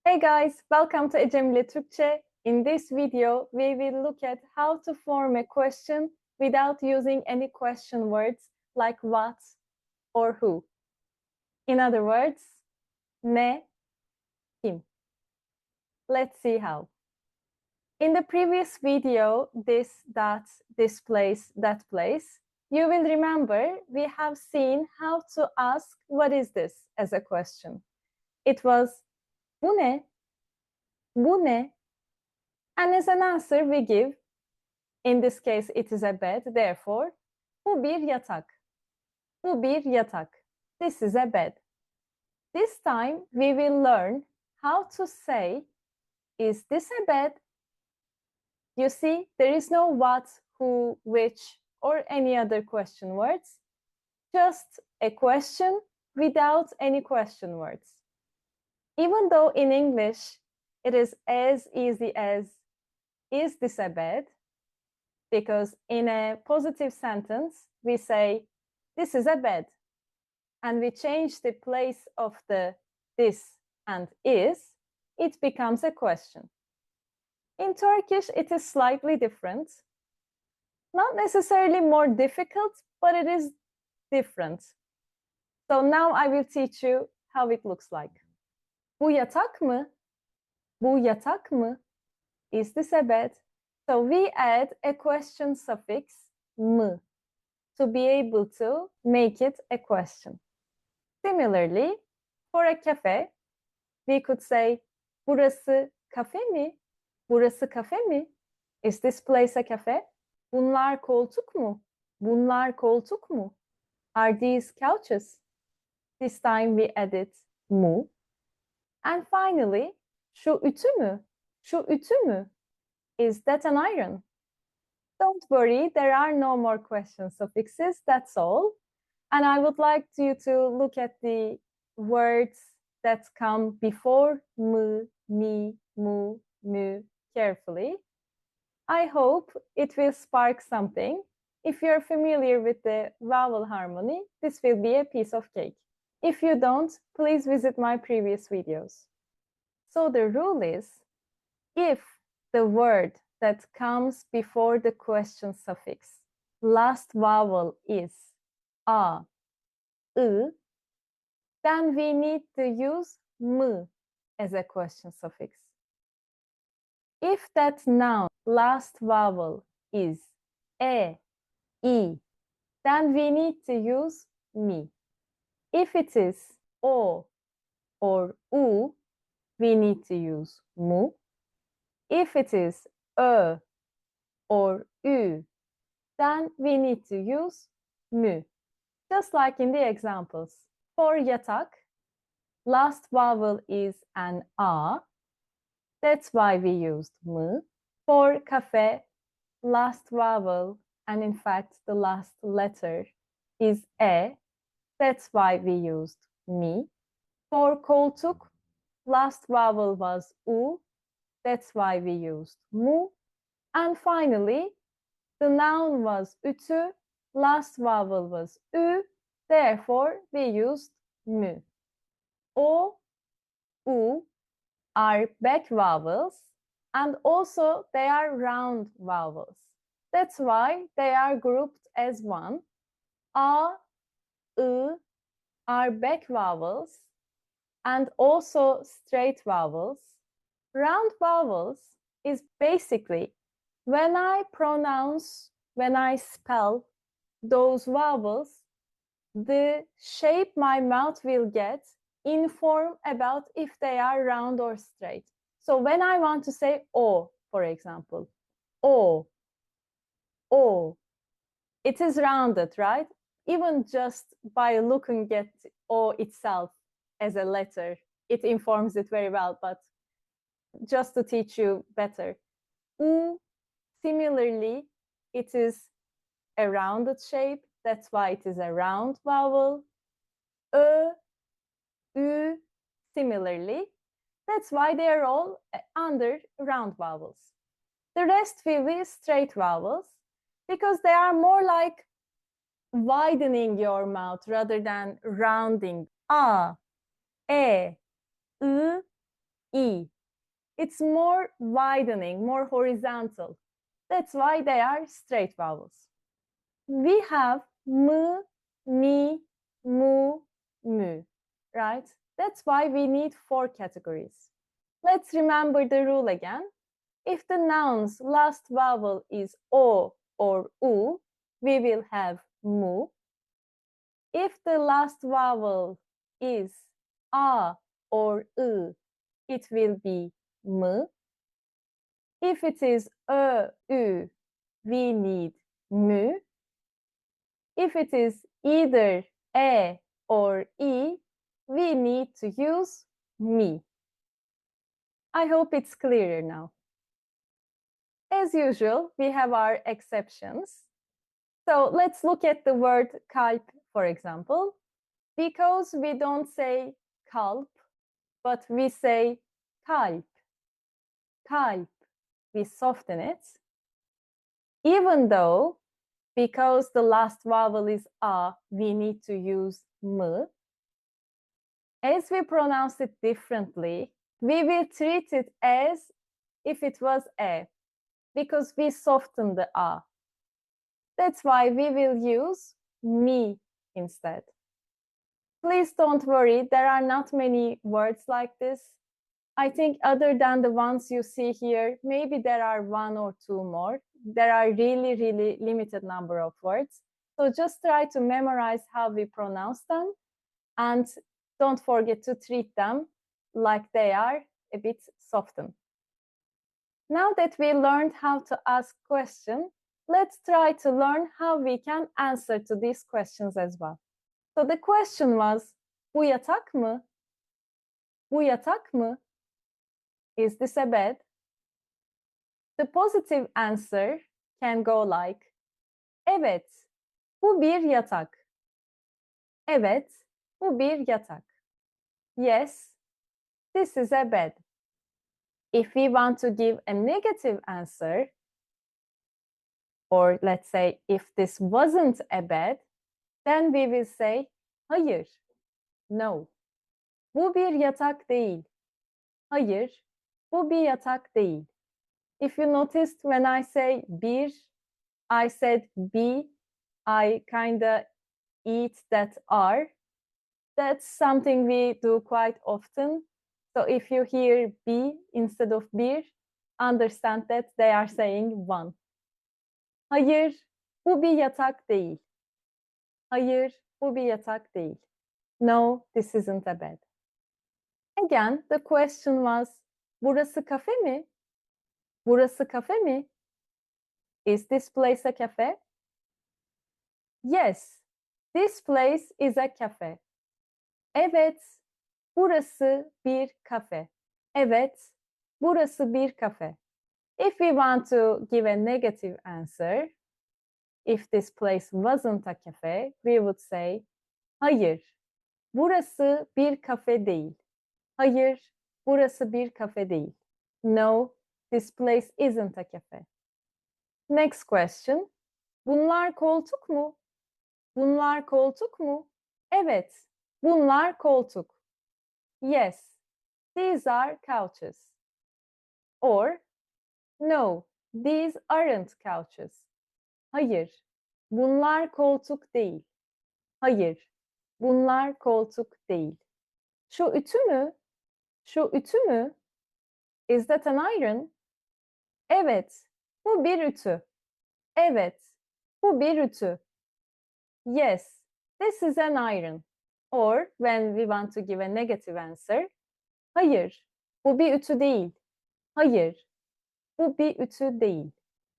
Hey guys, welcome to Ecemile Türkçe. In this video, we will look at how to form a question without using any question words like what or who. In other words, ne, kim. Let's see how. In the previous video, this, that, this place, that place, you will remember we have seen how to ask what is this as a question. It was bu ne? Bu ne? And as an answer we give, in this case it is a bed, therefore bu bir yatak. Bu bir yatak. This is a bed. This time we will learn how to say, is this a bed? You see, there is no what, who, which, or any other question words. Just a question without any question words. Even though in English it is as easy as, is this a bed? Because in a positive sentence, we say, this is a bed. And we change the place of the this and is, it becomes a question. In Turkish, it is slightly different. Not necessarily more difficult, but it is different. So now I will teach you how it looks like. Bu yatak mı? Bu yatak mı? Is this a bed? So we add a question suffix mı to be able to make it a question. Similarly, for a cafe, we could say, burası kafe mi? Burası kafe mi? Is this place a cafe? Bunlar koltuk mu? Bunlar koltuk mu? Are these couches? This time we added mu. And finally, şu ütü mü? Şu ütü mü? Is that an iron? Don't worry, there are no more question suffixes, that's all. And I would like you to look at the words that come before mı, mi, mu, mü carefully. I hope it will spark something. If you're familiar with the vowel harmony, this will be a piece of cake. If you don't, please visit my previous videos. So the rule is, if the word that comes before the question suffix last vowel is a, I, then we need to use mı as a question suffix. If that noun last vowel is e, I, then we need to use mi. If it is o or u, we need to use mu. If it is ö or ü, then we need to use mü. Just like in the examples. For yatak, last vowel is an a. That's why we used mı. For cafe, last vowel, and in fact the last letter, is e. That's why we used mi. For koltuk, last vowel was u. That's why we used mu. And finally, the noun was ütü. Last vowel was ü. Therefore, we used mü. O, u are back vowels, and also they are round vowels. That's why they are grouped as one. A, I are back vowels and also straight vowels. Round vowels is basically when I spell those vowels, the shape my mouth will get inform about if they are round or straight. So when I want to say o, for example, o, it is rounded, right? Even just by looking at o itself as a letter, it informs it very well, but just to teach you better. U, similarly, it is a rounded shape. That's why it is a round vowel. Ö, ü, similarly. That's why they are all under round vowels. The rest will be straight vowels because they are more like widening your mouth rather than rounding. A, e, I, E. It's more widening, more horizontal. That's why they are straight vowels. We have m, mi, mu, mü, right? That's why we need 4 categories. Let's remember the rule again. If the noun's last vowel is o or u, we will have mu. If the last vowel is a or I, it will be m. If it is ö, ü, we need mü. If it is either e or I, we need to use mi. I hope it's clearer now. As usual, we have our exceptions. So let's look at the word kalp, for example. Because we don't say kalp, but we say kalp, kalp, we soften it. Even though, because the last vowel is a, we need to use m. As we pronounce it differently, we will treat it as if it was e, because we soften the a. That's why we will use mi instead. Please don't worry, there are not many words like this. I think other than the ones you see here, maybe there are 1 or 2 more. There are really, really limited number of words. So just try to memorize how we pronounce them and don't forget to treat them like they are a bit softened. Now that we learned how to ask questions, let's try to learn how we can answer to these questions as well. So the question was, bu yatak mı? Bu yatak mı? Is this a bed? The positive answer can go like, evet, bu bir yatak. Evet, bu bir yatak. Yes, this is a bed. If we want to give a negative answer, or let's say if this wasn't a bed, then we will say, hayır, no. Bu bir yatak değil. Hayır, bu bir yatak değil. If you noticed when I say bir, I said bi, I kinda eat that R. That's something we do quite often. So if you hear bi instead of bir, understand that they are saying one. Hayır, bu bir yatak değil. Hayır, bu bir yatak değil. No, this isn't a bed. Again, the question was, burası kafe mi? Burası kafe mi? Is this place a cafe? Yes, this place is a cafe. Evet, burası bir kafe. Evet, burası bir kafe. If we want to give a negative answer, if this place wasn't a cafe, we would say, hayır, burası bir kafe değil. Hayır, burası bir kafe değil. No, this place isn't a cafe. Next question. Bunlar koltuk mu? Bunlar koltuk mu? Evet, bunlar koltuk. Yes, these are couches. Or, no, these aren't couches. Hayır, bunlar koltuk değil. Hayır, bunlar koltuk değil. Şu ütü mü? Şu ütü mü? Is that an iron? Evet, bu bir ütü. Evet, bu bir ütü. Yes, this is an iron. Or when we want to give a negative answer, hayır, bu bir ütü değil. Hayır, bu bir ütü değil.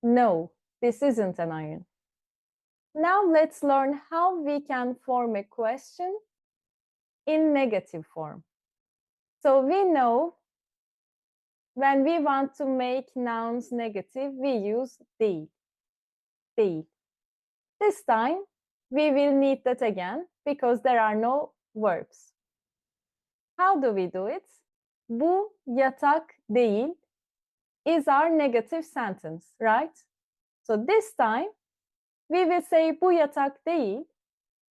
No, this isn't an iron. Now let's learn how we can form a question in negative form. So we know when we want to make nouns negative, we use değil. Değil. This time, we will need that again because there are no verbs. How do we do it? Bu yatak değil is our negative sentence, right? So this time, we will say bu yatak değil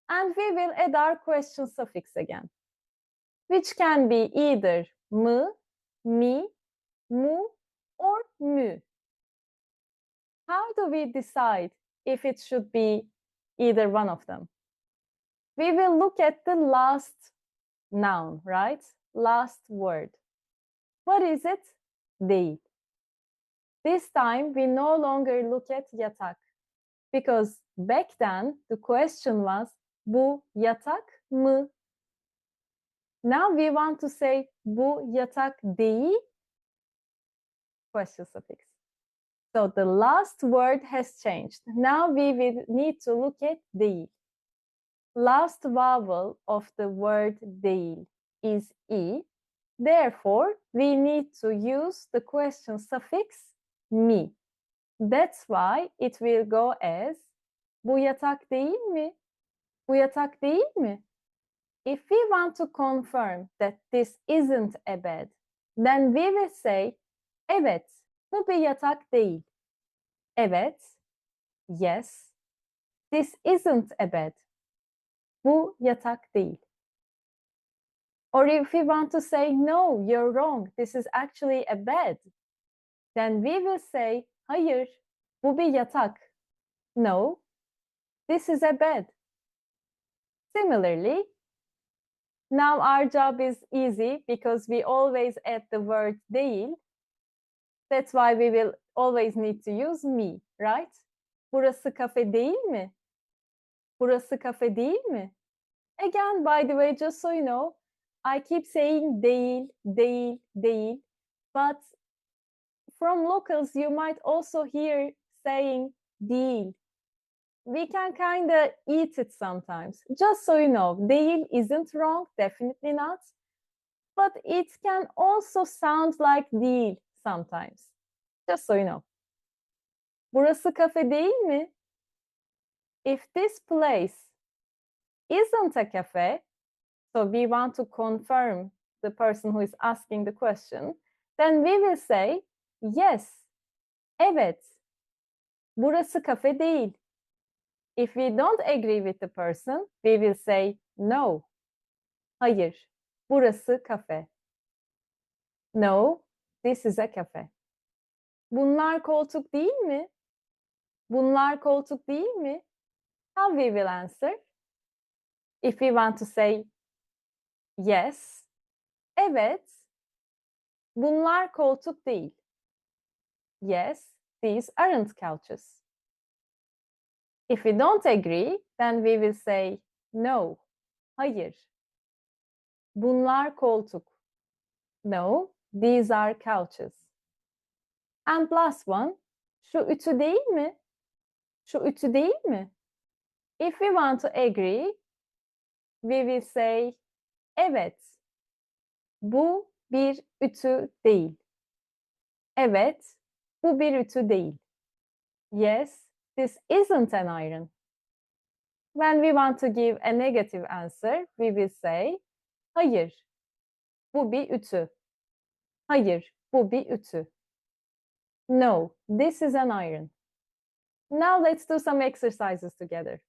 and we will add our question suffix again, which can be either mı mi, mu, or mü? How do we decide if it should be either one of them? We will look at the last noun, right? Last word. What is it? Değil. This time we no longer look at yatak because back then the question was bu yatak mı? Now we want to say bu yatak değil, question suffix. So the last word has changed. Now we will need to look at değil. Last vowel of the word değil is i. Therefore, we need to use the question suffix mi. That's why it will go as bu yatak değil mi? Bu yatak değil mi? If we want to confirm that this isn't a bed, then we will say evet, bu bir yatak değil. Evet, yes, this isn't a bed. Bu yatak değil. Or if we want to say no, you're wrong, this is actually a bed, then we will say hayır, bu bir yatak. No, this is a bed. Similarly, now our job is easy because we always add the word değil. That's why we will always need to use me, right? Burası kafe değil mi? Burası kafe değil mi? Again, by the way, just so you know, I keep saying değil, değil, değil, but from locals, you might also hear saying değil. We can kind of eat it sometimes. Just so you know, değil isn't wrong, definitely not. But it can also sound like değil sometimes. Just so you know. Burası kafe değil mi? If this place isn't a cafe, so we want to confirm the person who is asking the question, then we will say yes, evet, burası kafe değil. If we don't agree with the person, we will say no, hayır, burası kafe. No, this is a cafe. Bunlar koltuk değil mi? Bunlar koltuk değil mi? How we will answer? If we want to say yes, evet, bunlar koltuk değil. Yes, these aren't couches. If we don't agree, then we will say no, hayır. Bunlar koltuk. No, these are couches. And last one, şu ütü değil mi? Şu ütü değil mi? If we want to agree, we will say evet, bu bir ütü değil. Evet, bu bir ütü değil. Yes, this isn't an iron. When we want to give a negative answer, we will say hayır, bu bir ütü. Hayır, bu bir ütü. No, this is an iron. Now let's do some exercises together.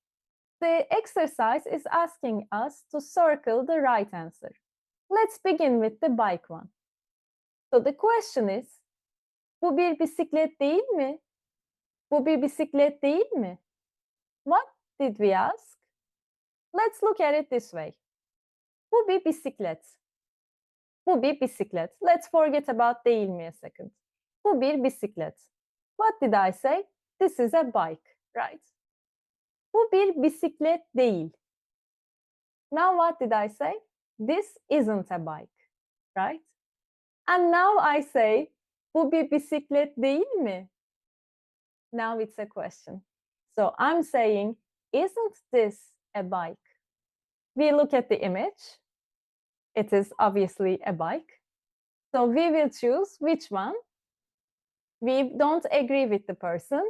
The exercise is asking us to circle the right answer. Let's begin with the bike one. So the question is, bu bir bisiklet değil mi? Bu bir bisiklet değil mi? What did we ask? Let's look at it this way. Bu bir bisiklet. Bu bir bisiklet. Let's forget about değil mi a second. Bu bir bisiklet. What did I say? This is a bike, right? Bu bir bisiklet değil. Now what did I say? This isn't a bike, right? And now I say, bu bir bisiklet değil mi? Now it's a question. So I'm saying, isn't this a bike? We look at the image. It is obviously a bike. So we will choose which one. We don't agree with the person.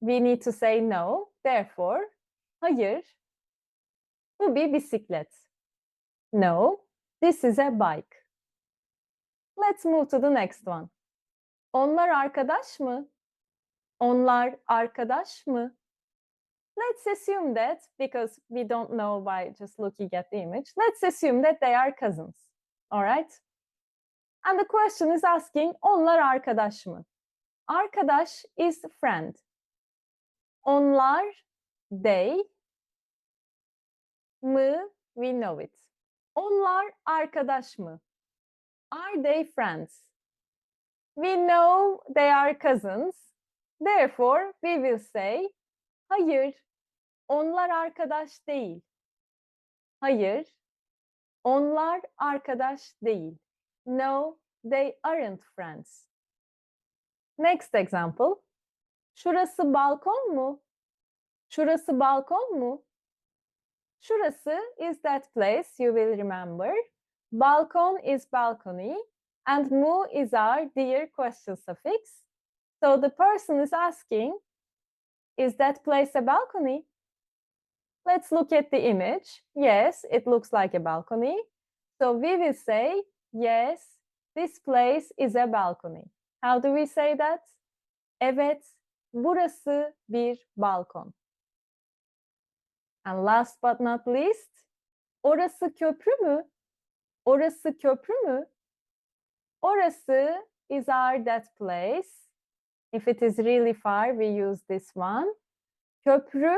We need to say no. Therefore, hayır, bu bir bisiklet. No, this is a bike. Let's move to the next one. Onlar arkadaş mı? Onlar arkadaş mı? Let's assume that, because we don't know by just looking at the image, let's assume that they are cousins. All right? And the question is asking, onlar arkadaş mı? Arkadaş is friend. Onlar, they, mı, we know it. Onlar arkadaş mı? Are they friends? We know they are cousins. Therefore, we will say, hayır, onlar arkadaş değil. Hayır, onlar arkadaş değil. No, they aren't friends. Next example. Şurası balkon mu? Şurası balkon mu? Şurası is that place you will remember. Balkon is balcony. And mu is our dear question suffix. So the person is asking, is that place a balcony? Let's look at the image. Yes, it looks like a balcony. So we will say, yes, this place is a balcony. How do we say that? Evet, burası bir balkon. And last but not least, orası köprü mü? Orası köprü mü? Orası is our that place. If it is really far, we use this one. Köprü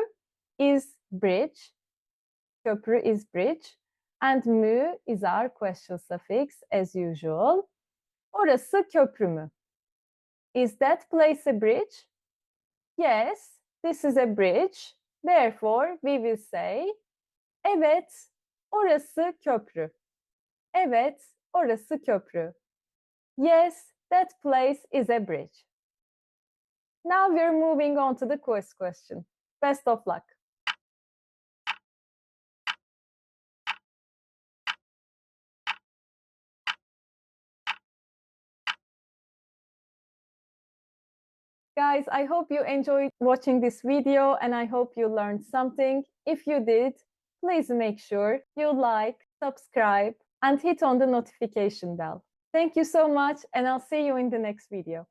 is bridge. Köprü is bridge. And mü is our question suffix as usual. Orası köprü mü? Is that place a bridge? Yes, this is a bridge. Therefore, we will say, evet, orası köprü. Evet, orası köprü. Yes, that place is a bridge. Now we're moving on to the quiz question. Best of luck. Guys, I hope you enjoyed watching this video and I hope you learned something. If you did, please make sure you like, subscribe, and hit on the notification bell. Thank you so much, and I'll see you in the next video.